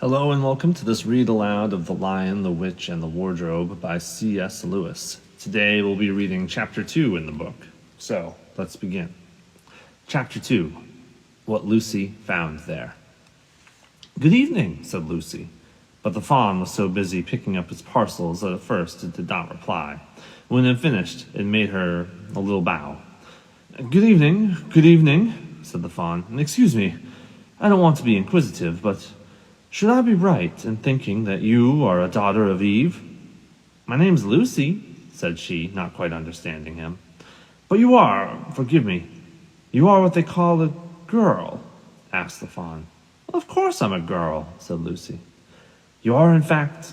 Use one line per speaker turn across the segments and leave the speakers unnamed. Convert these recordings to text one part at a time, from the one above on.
Hello and welcome to this read aloud of The Lion, the Witch, and the Wardrobe by C.S. Lewis. Today we'll be reading Chapter 2 in the book. So, let's begin. Chapter 2, What Lucy Found There. "Good evening," said Lucy, but the fawn was so busy picking up its parcels that at first it did not reply. When it finished, it made her a little bow. Good evening, said the fawn. "Excuse me, I don't want to be inquisitive, but should I be right in thinking that you are a daughter of Eve?" "My name's Lucy," said she, not quite understanding him. "But you are, forgive me, you are what they call a girl?" asked the fawn. "Well, of course I'm a girl," said Lucy. "You are, in fact,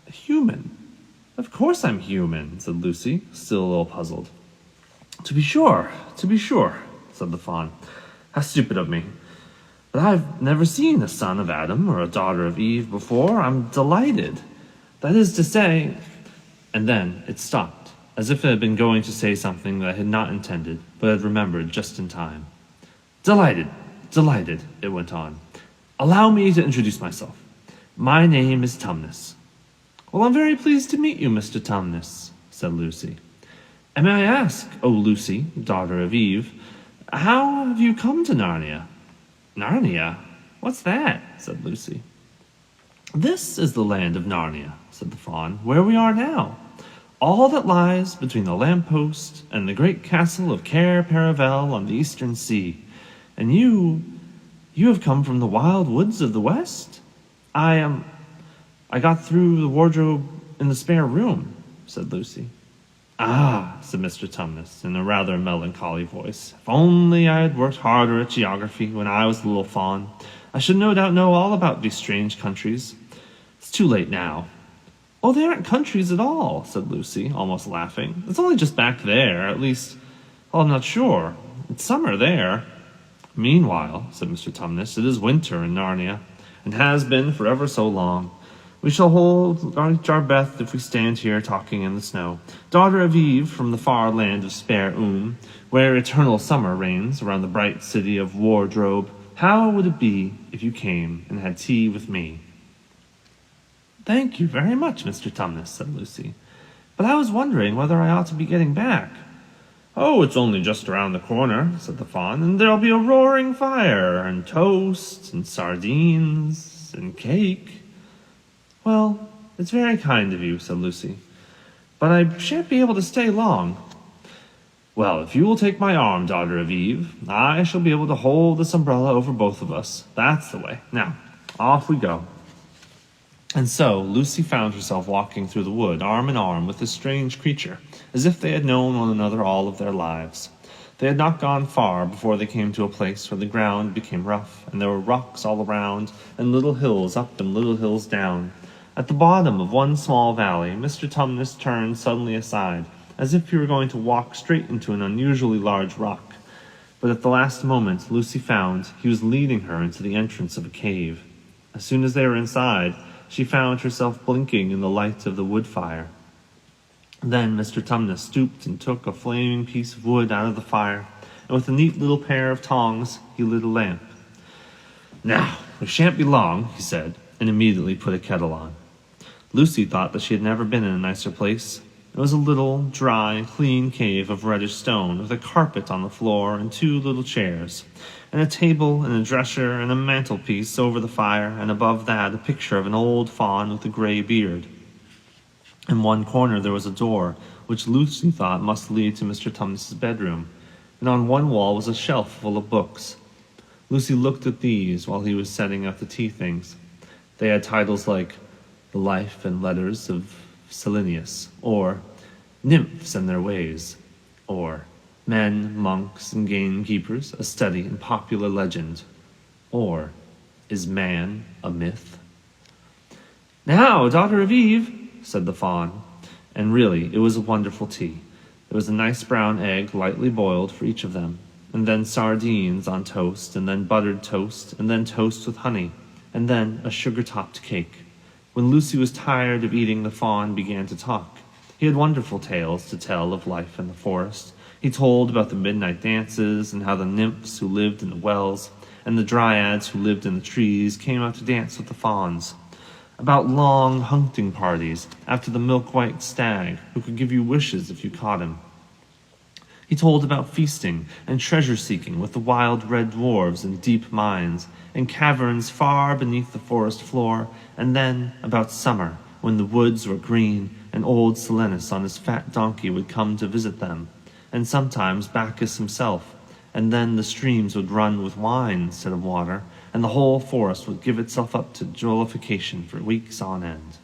a human?" "Of course I'm human," said Lucy, still a little puzzled. To be sure, said the fawn. "How stupid of me. But I've never seen a son of Adam or a daughter of Eve before. I'm delighted. That is to say—" And then it stopped, as if it had been going to say something that it had not intended, but had remembered just in time. Delighted, it went on. "Allow me to introduce myself. My name is Tumnus." "Well, I'm very pleased to meet you, Mr. Tumnus," said Lucy. "And may I ask, O Lucy, daughter of Eve, how have you come to Narnia?" "Narnia? What's that?" said Lucy. "This is the land of Narnia," said the fawn, "where we are now. All that lies between the lamppost and the great castle of Cair Paravel on the eastern sea. And you have come from the wild woods of the west?" I got through the wardrobe in the spare room," said Lucy. "Ah," said Mr. Tumnus, in a rather melancholy voice, "if only I had worked harder at geography when I was a little fawn, I should no doubt know all about these strange countries. It's too late now." "Oh, they aren't countries at all," said Lucy, almost laughing. "It's only just back there, at least. Well, I'm not sure. It's summer there." "Meanwhile," said Mr. Tumnus, "it is winter in Narnia, and has been for ever so long. We shall hold our breath if we stand here talking in the snow. Daughter of Eve from the far land of Spare where eternal summer reigns around the bright city of Wardrobe, how would it be if you came and had tea with me?" "Thank you very much, Mr. Tumnus," said Lucy. "But I was wondering whether I ought to be getting back." "Oh, it's only just around the corner," said the fawn, "and there'll be a roaring fire, and toast, and sardines, and cake." "Well, it's very kind of you," said Lucy, "but I shan't be able to stay long." "Well, if you will take my arm, daughter of Eve, I shall be able to hold this umbrella over both of us. That's the way. Now, off we go." And so Lucy found herself walking through the wood, arm in arm with this strange creature, as if they had known one another all of their lives. They had not gone far before they came to a place where the ground became rough, and there were rocks all around, and little hills up and little hills down. At the bottom of one small valley, Mr. Tumnus turned suddenly aside, as if he were going to walk straight into an unusually large rock. But at the last moment, Lucy found he was leading her into the entrance of a cave. As soon as they were inside, she found herself blinking in the light of the wood fire. Then Mr. Tumnus stooped and took a flaming piece of wood out of the fire, and with a neat little pair of tongs, he lit a lamp. "Now, we shan't be long," he said, and immediately put a kettle on. Lucy thought that she had never been in a nicer place. It was a little, dry, clean cave of reddish stone, with a carpet on the floor and two little chairs, and a table and a dresser and a mantelpiece over the fire, and above that a picture of an old fawn with a gray beard. In one corner there was a door, which Lucy thought must lead to Mr. Tumnus's bedroom, and on one wall was a shelf full of books. Lucy looked at these while he was setting up the tea things. They had titles like The Life and Letters of Silenus, or Nymphs and Their Ways, or Men, Monks, and Gamekeepers, a Study in Popular Legend, or Is Man a Myth? "Now, daughter of Eve," said the fawn, and really it was a wonderful tea. There was a nice brown egg lightly boiled for each of them, and then sardines on toast, and then buttered toast, and then toast with honey, and then a sugar-topped cake. When Lucy was tired of eating, the fawn began to talk. He had wonderful tales to tell of life in the forest. He told about the midnight dances and how the nymphs who lived in the wells and the dryads who lived in the trees came out to dance with the fauns. About long hunting parties after the milk-white stag who could give you wishes if you caught him. He told about feasting and treasure-seeking with the wild red dwarves in deep mines and caverns far beneath the forest floor, and then about summer, when the woods were green and old Silenus on his fat donkey would come to visit them, and sometimes Bacchus himself, and then the streams would run with wine instead of water, and the whole forest would give itself up to jollification for weeks on end.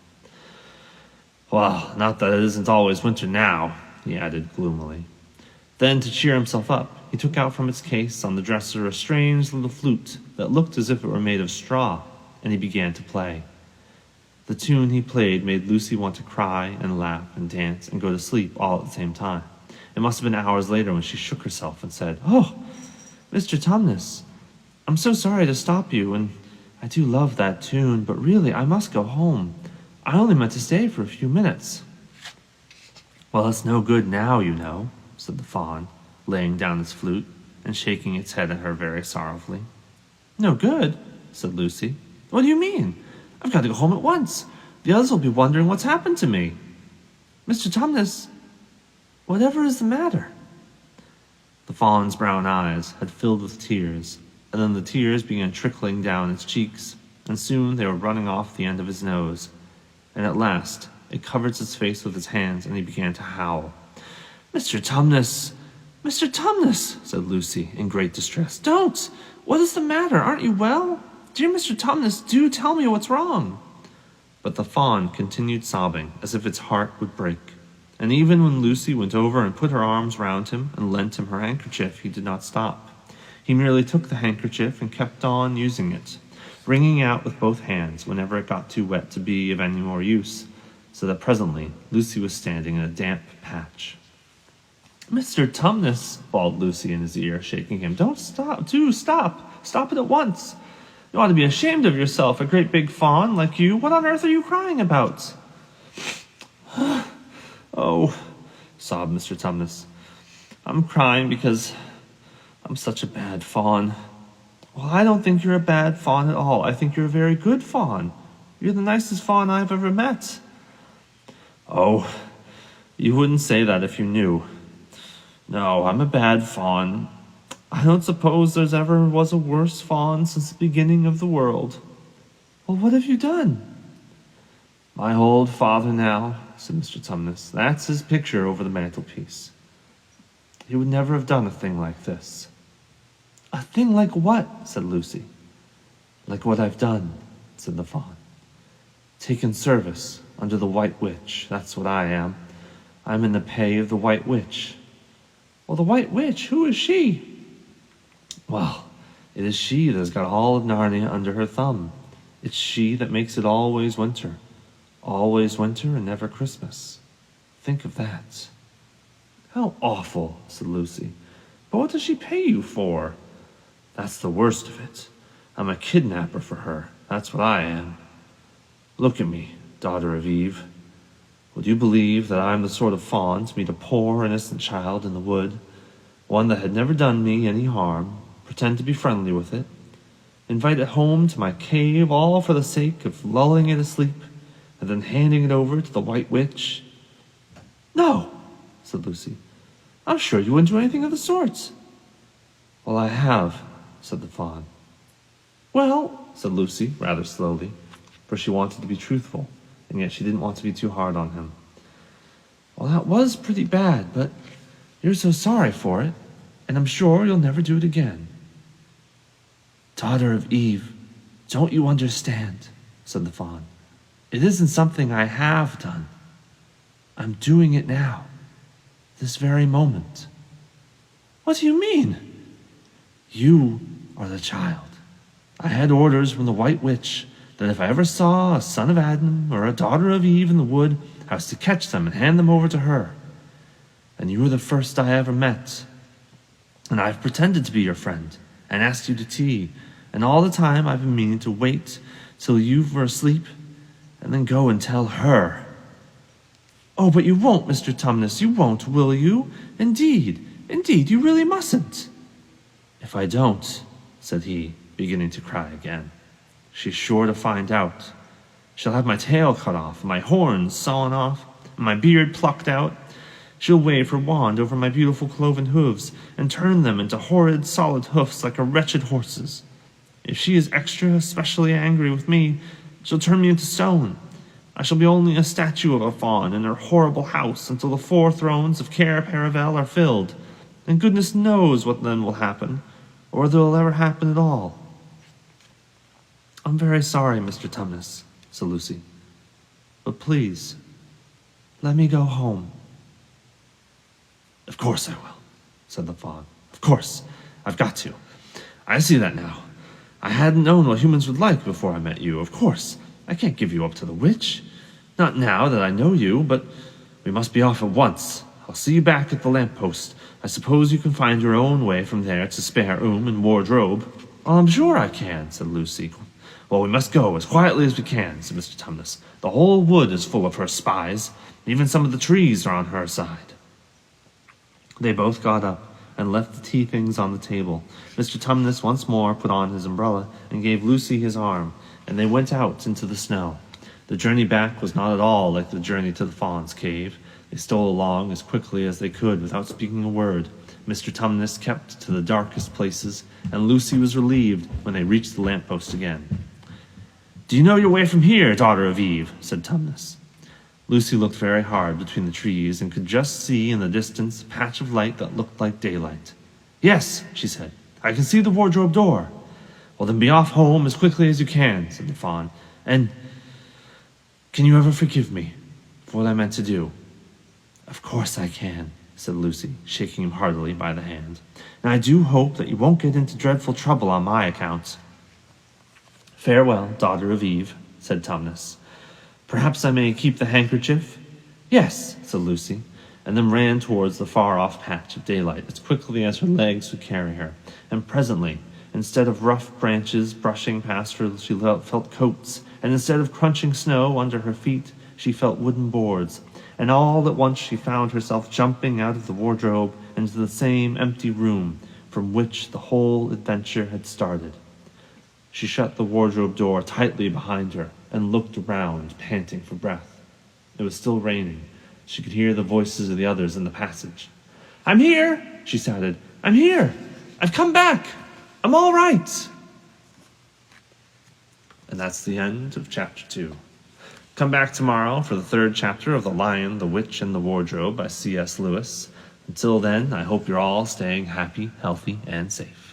Well, not that it isn't always winter now, he added gloomily. Then, to cheer himself up, he took out from its case on the dresser a strange little flute that looked as if it were made of straw, and he began to play. The tune he played made Lucy want to cry and laugh and dance and go to sleep all at the same time. It must have been hours later when she shook herself and said, "Oh, Mr. Tumnus, I'm so sorry to stop you, and I do love that tune, but really I must go home. I only meant to stay for a few minutes." "Well, it's no good now, you know," said the fawn, laying down its flute and shaking its head at her very sorrowfully. "No good?" said Lucy. "What do you mean? I've got to go home at once. The others will be wondering what's happened to me. Mr. Tumnus, whatever is the matter?" The fawn's brown eyes had filled with tears, and then the tears began trickling down its cheeks, and soon they were running off the end of his nose, and at last it covered its face with its hands, and he began to howl. "Mr. Tumnus! Mr. Tumnus!" said Lucy, in great distress. "Don't! What is the matter? Aren't you well? Dear Mr. Tumnus, do tell me what's wrong." But the fawn continued sobbing as if its heart would break, and even when Lucy went over and put her arms round him and lent him her handkerchief, he did not stop. He merely took the handkerchief and kept on using it, wringing out with both hands whenever it got too wet to be of any more use, so that presently Lucy was standing in a damp patch. "Mr. Tumnus," bawled Lucy in his ear, shaking him, "don't stop. Do stop. Stop it at once. You ought to be ashamed of yourself, a great big fawn like you. What on earth are you crying about?" "Oh," sobbed Mr. Tumnus, "I'm crying because I'm such a bad fawn." "Well, I don't think you're a bad fawn at all. I think you're a very good fawn. You're the nicest fawn I've ever met." "Oh, you wouldn't say that if you knew. No, I'm a bad fawn. I don't suppose there's ever was a worse fawn since the beginning of the world." "Well, what have you done?" "My old father now," said Mr. Tumnus. "That's his picture over the mantelpiece. He would never have done a thing like this." "A thing like what?" said Lucy. "Like what I've done," said the fawn. "Taken service under the White Witch. That's what I am. I'm in the pay of the White Witch." "Well, the White Witch, who is she?" "Well, it is she that has got all of Narnia under her thumb. It's she that makes it always winter and never Christmas. Think of that." "How awful," said Lucy. "But what does she pay you for?" "That's the worst of it. I'm a kidnapper for her. That's what I am. Look at me, daughter of Eve. Would you believe that I'm the sort of fawn to meet a poor innocent child in the wood, one that had never done me any harm, pretend to be friendly with it, invite it home to my cave all for the sake of lulling it asleep, and then handing it over to the White Witch?" "No," said Lucy. "I'm sure you wouldn't do anything of the sort." "Well, I have," said the fawn. "Well," said Lucy, rather slowly, for she wanted to be truthful, and yet she didn't want to be too hard on him. "Well, that was pretty bad, but you're so sorry for it, and I'm sure you'll never do it again." "Daughter of Eve, don't you understand?" said the fawn. "It isn't something I have done. I'm doing it now, this very moment." "What do you mean?" "You are the child. I had orders from the White Witch that if I ever saw a son of Adam or a daughter of Eve in the wood, I was to catch them and hand them over to her. And you were the first I ever met. And I've pretended to be your friend and asked you to tea, and all the time I've been meaning to wait till you were asleep and then go and tell her." "Oh, but you won't, Mr. Tumnus, you won't, will you? Indeed, you really mustn't." "If I don't," said he, beginning to cry again. "She's sure to find out. She'll have my tail cut off, and my horns sawn off, and my beard plucked out. She'll wave her wand over my beautiful cloven hooves, and turn them into horrid solid hoofs like a wretched horse's. If she is extra especially angry with me, she'll turn me into stone. I shall be only a statue of a fawn in her horrible house until the 4 thrones of Cair Paravel are filled, and goodness knows what then will happen, or whether it'll ever happen at all." "I'm very sorry, Mr. Tumnus," said Lucy, "but please, let me go home." "Of course I will," said the fawn. "Of course, I've got to. I see that now. I hadn't known what humans would like before I met you. Of course, I can't give you up to the witch. Not now that I know you, but we must be off at once. I'll see you back at the lamppost. I suppose you can find your own way from there to spare and wardrobe." "Well, I'm sure I can," said Lucy. "Well, we must go as quietly as we can," said Mr. Tumnus. "The whole wood is full of her spies. Even some of the trees are on her side." They both got up and left the tea things on the table. Mr. Tumnus once more put on his umbrella and gave Lucy his arm, and they went out into the snow. The journey back was not at all like the journey to the fawn's cave. They stole along as quickly as they could without speaking a word. Mr. Tumnus kept to the darkest places, and Lucy was relieved when they reached the lamppost again. "Do you know your way from here, daughter of Eve?" said Tumnus. Lucy looked very hard between the trees and could just see in the distance a patch of light that looked like daylight. "Yes," she said, "I can see the wardrobe door." "Well, then be off home as quickly as you can," said the fawn. "And can you ever forgive me for what I meant to do?" "Of course I can," said Lucy, shaking him heartily by the hand. "And I do hope that you won't get into dreadful trouble on my account." "Farewell, daughter of Eve," said Tumnus. "Perhaps I may keep the handkerchief?" "Yes," said Lucy, and then ran towards the far-off patch of daylight as quickly as her legs would carry her. And presently, instead of rough branches brushing past her, she felt coats, and instead of crunching snow under her feet, she felt wooden boards. And all at once she found herself jumping out of the wardrobe into the same empty room from which the whole adventure had started. She shut the wardrobe door tightly behind her and looked around, panting for breath. It was still raining. She could hear the voices of the others in the passage. "I'm here," she shouted. "I'm here. I've come back. I'm all right." And that's the end of chapter 2. Come back tomorrow for the 3rd chapter of The Lion, the Witch, and the Wardrobe by C.S. Lewis. Until then, I hope you're all staying happy, healthy, and safe.